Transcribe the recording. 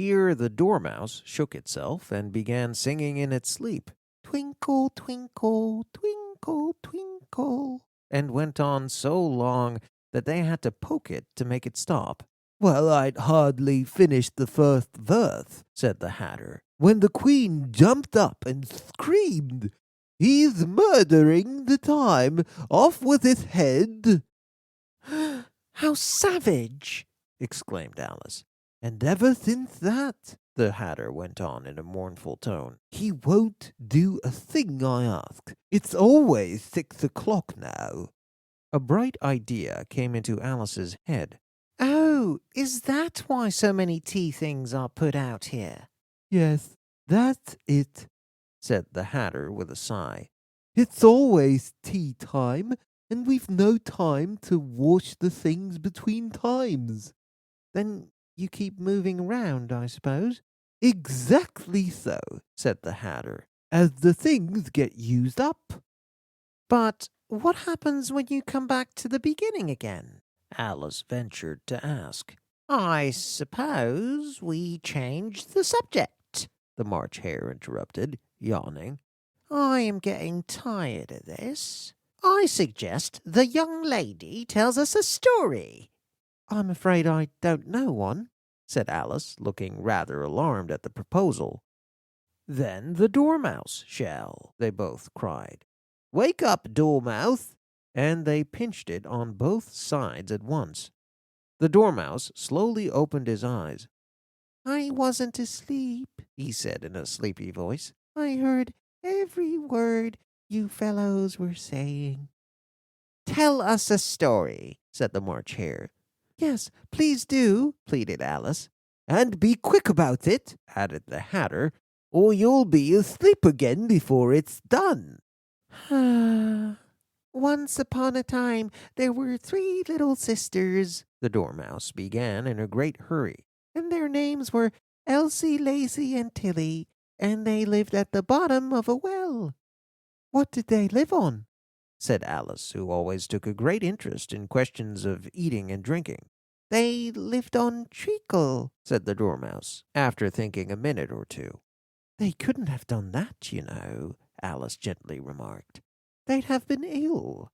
Here the dormouse shook itself and began singing in its sleep, "Twinkle, twinkle, twinkle, twinkle," and went on so long that they had to poke it to make it stop. "Well, I'd hardly finished the first verse," said the Hatter, "when the Queen jumped up and screamed, 'He's murdering the time! Off with his head!'" "How savage!" exclaimed Alice. "And ever since that," the Hatter went on in a mournful tone, "he won't do a thing I ask. It's always 6 o'clock now." A bright idea came into Alice's head. "Oh, is that why so many tea things are put out here?" "Yes, that's it," said the Hatter with a sigh. "It's always tea time, and we've no time to wash the things between times." "Then you keep moving round, I suppose?" "Exactly so," said the Hatter, "as the things get used up." "But what happens when you come back to the beginning again?" Alice ventured to ask. "I suppose we change the subject," the March Hare interrupted, yawning. "I am getting tired of this. I suggest the young lady tells us a story." "I'm afraid I don't know one," said Alice, looking rather alarmed at the proposal. "Then the Dormouse shall," they both cried. "Wake up, Dormouse!" And they pinched it on both sides at once. The Dormouse slowly opened his eyes. "I wasn't asleep," he said in a sleepy voice. "I heard every word you fellows were saying." "Tell us a story," said the March Hare. "Yes, please do," pleaded Alice. "And be quick about it," added the Hatter, "or you'll be asleep again before it's done." "Once upon a time there were 3 little sisters," the Dormouse began in a great hurry, "and their names were Elsie, Lacy, and Tilly, and they lived at the bottom of a well." "What did they live on?" said Alice, who always took a great interest in questions of eating and drinking. "They lived on treacle," said the Dormouse, after thinking a minute or two. "They couldn't have done that, you know," Alice gently remarked. "They'd have been ill."